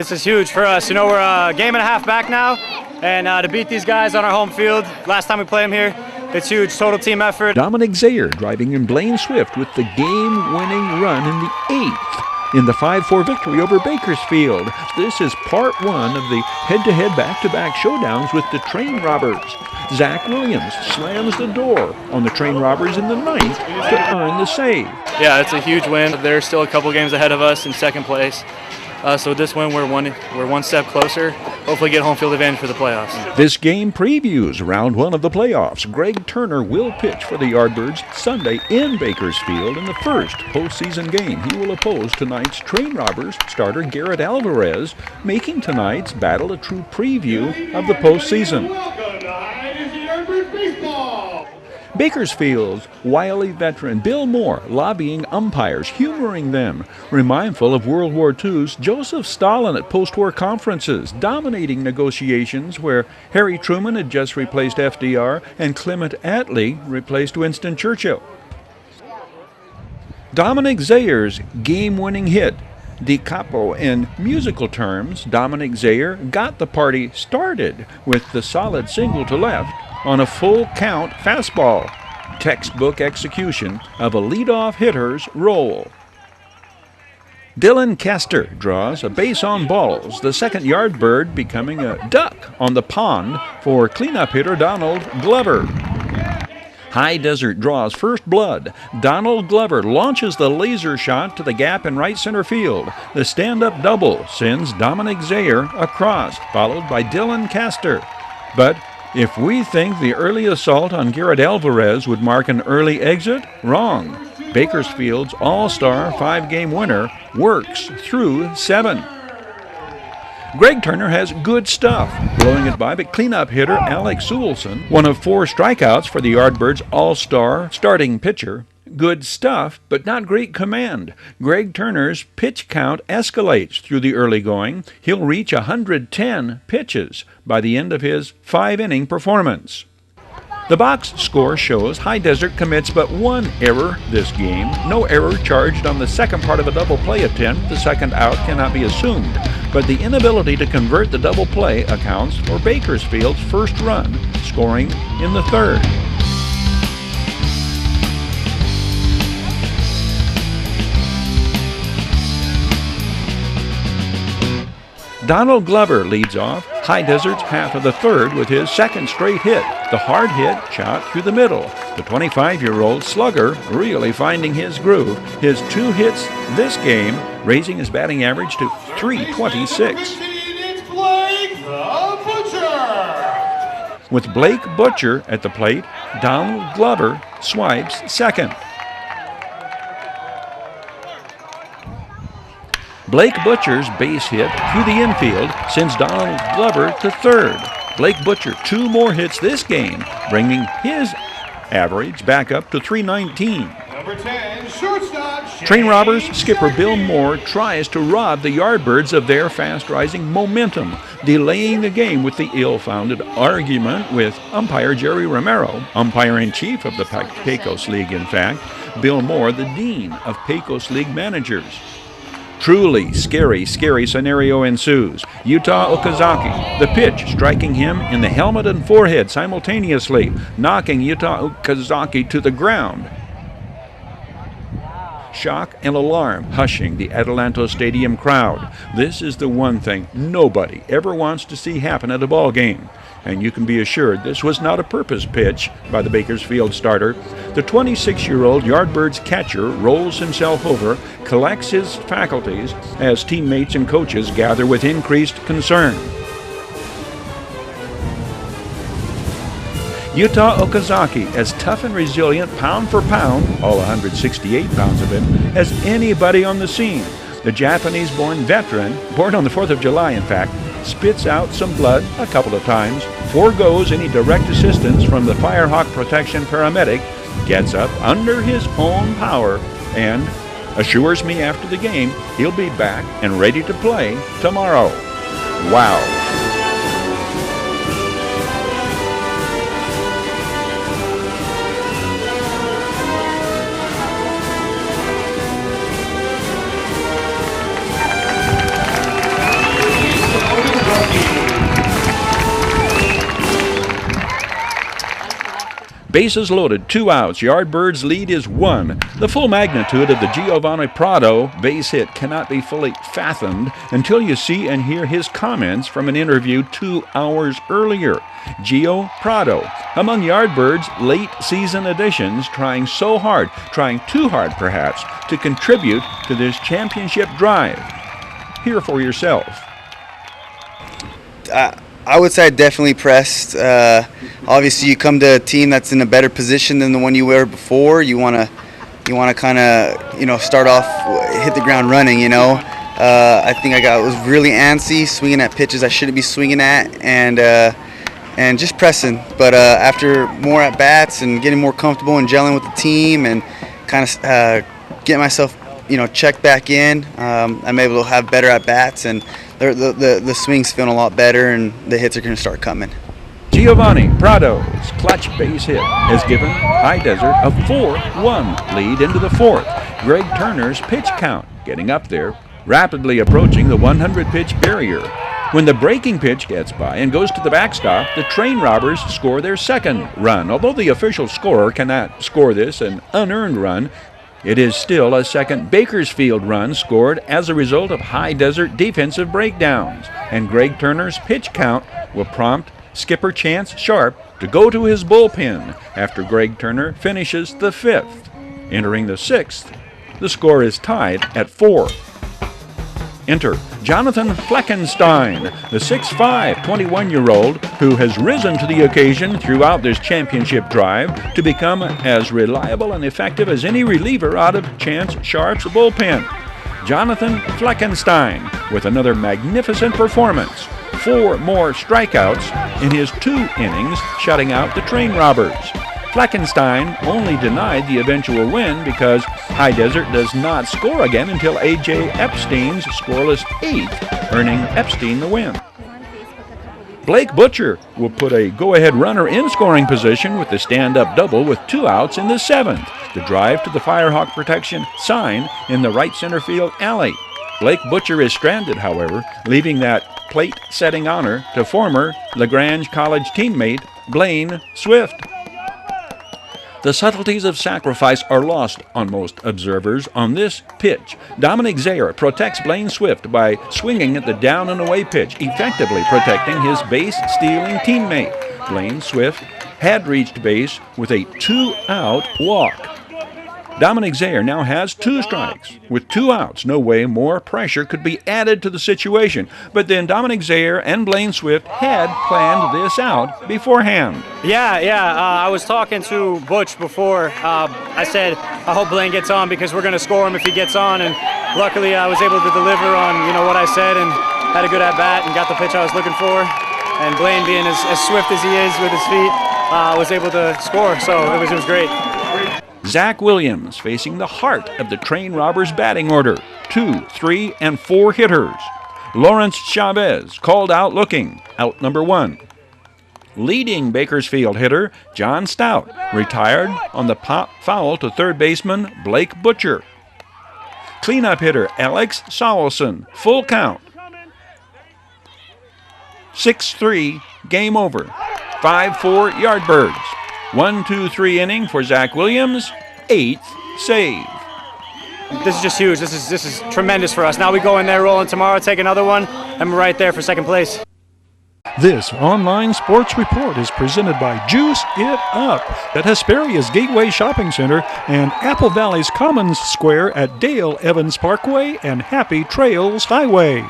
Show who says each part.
Speaker 1: This is huge for us. You know, we're a game and a half back now, and to beat these guys on our home field, last time we played them here, it's huge. Total team effort.
Speaker 2: Dominic Zaher driving in Blaine Swift with the game-winning run in the 8th in the 5-4 victory over Bakersfield. This is part 1 of the head-to-head back-to-back showdowns with the Train Robbers. Zach Williams slams the door on the Train Robbers in the 9th to earn the save.
Speaker 1: Yeah, it's a huge win. There's still a couple games ahead of us in second place. So with this win, we're one step closer. Hopefully get home field advantage for the playoffs.
Speaker 2: This game previews round 1 of the playoffs. Greg Turner will pitch for the Yardbirds Sunday in Bakersfield in the first postseason game. He will oppose tonight's Train Robbers starter Garrett Alvarez, making tonight's battle a true preview of the postseason. Bakersfield's wily veteran Bill Moore lobbying umpires, humoring them, remindful of World War II's Joseph Stalin at post-war conferences, dominating negotiations where Harry Truman had just replaced FDR and Clement Attlee replaced Winston Churchill. Dominic Zaher's game-winning hit, Di Capo in musical terms, Dominic Zaher got the party started with the solid single to left on a full count fastball. Textbook execution of a leadoff hitter's role. Dylan Kester draws a base on balls, the second Yardbird becoming a duck on the pond for cleanup hitter Donald Glover. High Desert draws first blood. Donald Glover launches the laser shot to the gap in right center field. The stand-up double sends Dominic Zaher across, followed by Dylan Kester. But if we think the early assault on Garrett Alvarez would mark an early exit, wrong. Bakersfield's all-star 5-game winner works through 7. Greg Turner has good stuff, blowing it by, but cleanup hitter Alex Sewellson, one of 4 strikeouts for the Yardbirds' all-star starting pitcher. Good stuff, but not great command. Greg Turner's pitch count escalates through the early going. He'll reach 110 pitches by the end of his 5-inning performance. The box score shows High Desert commits but 1 error this game. No error charged on the second part of a double play attempt. The second out cannot be assumed. But the inability to convert the double play accounts for Bakersfield's first run, scoring in the 3rd. Donald Glover leads off High Desert's half of the 3rd with his second straight hit, the hard hit shot through the middle. The 25-year-old slugger really finding his groove. His 2 hits this game, raising his batting average to .326. With Blake Butcher at the plate, Donald Glover swipes second. Blake Butcher's base hit through the infield sends Donald Glover to 3rd. Blake Butcher 2 more hits this game, bringing his average back up to .319.
Speaker 3: Number 10, shortstop.
Speaker 2: Train Robbers skipper Bill Moore tries to rob the Yardbirds of their fast-rising momentum, delaying the game with the ill-founded argument with umpire Jerry Romero, umpire-in-chief of the Pecos League, in fact, Bill Moore, the dean of Pecos League managers. Truly scary scenario ensues. Yuta Okazaki, the pitch striking him in the helmet and forehead simultaneously, knocking Yuta Okazaki to the ground. Shock and alarm hushing the Adelanto Stadium crowd. This is the one thing nobody ever wants to see happen at a ball game. And you can be assured this was not a purpose pitch by the Bakersfield starter. The 26-year-old Yardbirds catcher rolls himself over, collects his faculties as teammates and coaches gather with increased concern. Yuta Okazaki, as tough and resilient pound for pound, all 168 pounds of him, as anybody on the scene. The Japanese-born veteran, born on the 4th of July in fact, spits out some blood a couple of times, forgoes any direct assistance from the Firehawk protection paramedic, gets up under his own power, and assures me after the game he'll be back and ready to play tomorrow. Wow. Bases loaded, 2 outs. Yardbirds' lead is 1. The full magnitude of the Gio Prado base hit cannot be fully fathomed until you see and hear his comments from an interview 2 hours earlier. Gio Prado, among Yardbirds' late season additions, trying so hard, trying too hard perhaps, to contribute to this championship drive. Hear for yourself.
Speaker 4: I would say I definitely pressed. Obviously, you come to a team that's in a better position than the one you were before. You want to kind of start off, hit the ground running. I think I was really antsy, swinging at pitches I shouldn't be swinging at, and just pressing. But after more at bats and getting more comfortable and gelling with the team and kind of getting myself checked back in, I'm able to have better at bats, and the swing's feeling a lot better, and the hits are going to start coming.
Speaker 2: Gio Prado's clutch base hit has given High Desert a 4-1 lead into the 4th. Greg Turner's pitch count getting up there, rapidly approaching the 100-pitch barrier. When the breaking pitch gets by and goes to the backstop, the train robbers score their 2nd run. Although the official scorer cannot score this an unearned run, it is still a 2nd Bakersfield run scored as a result of High Desert defensive breakdowns, and Greg Turner's pitch count will prompt skipper Chance Sharp to go to his bullpen after Greg Turner finishes the 5th. Entering the 6th, the score is tied at 4. Enter Jonathan Fleckenstein, the 6'5", 21-year-old who has risen to the occasion throughout this championship drive to become as reliable and effective as any reliever out of Chance Sharp's bullpen. Jonathan Fleckenstein with another magnificent performance. 4 more strikeouts in his 2 innings, shutting out the train robbers. Fleckenstein only denied the eventual win because High Desert does not score again until A.J. Epstein's scoreless 8th, earning Epstein the win. Blake Butcher will put a go-ahead runner in scoring position with the stand-up double with 2 outs in the 7th. The drive to the Firehawk protection sign in the right center field alley. Blake Butcher is stranded, however, leaving that plate-setting honor to former LaGrange College teammate Blaine Swift. The subtleties of sacrifice are lost on most observers on this pitch. Dominic Zaher protects Blaine Swift by swinging at the down and away pitch, effectively protecting his base-stealing teammate. Blaine Swift had reached base with a 2-out walk. Dominic Zaher now has 2 strikes. With 2 outs, no way more pressure could be added to the situation. But then Dominic Zaher and Blaine Swift had planned this out beforehand.
Speaker 5: I was talking to Butch before. I said, I hope Blaine gets on because we're going to score him if he gets on. And luckily I was able to deliver on what I said and had a good at-bat and got the pitch I was looking for. And Blaine, being as swift as he is with his feet, was able to score. So it was great.
Speaker 2: Zach Williams facing the heart of the train robbers' batting order. 2, 3, and 4 hitters. Lawrence Chavez called out looking, out number 1. Leading Bakersfield hitter John Stout retired on the pop foul to third baseman Blake Butcher. Cleanup hitter Alex Sowelson, full count. 6-3, game over. 5-4 Yardbirds. 1-2-3 inning for Zach Williams, 8th save.
Speaker 5: This is just huge. This is tremendous for us. Now we go in there rolling tomorrow, take another one, and we're right there for 2nd place.
Speaker 6: This online sports report is presented by Juice It Up at Hesperia's Gateway Shopping Center and Apple Valley's Commons Square at Dale Evans Parkway and Happy Trails Highway.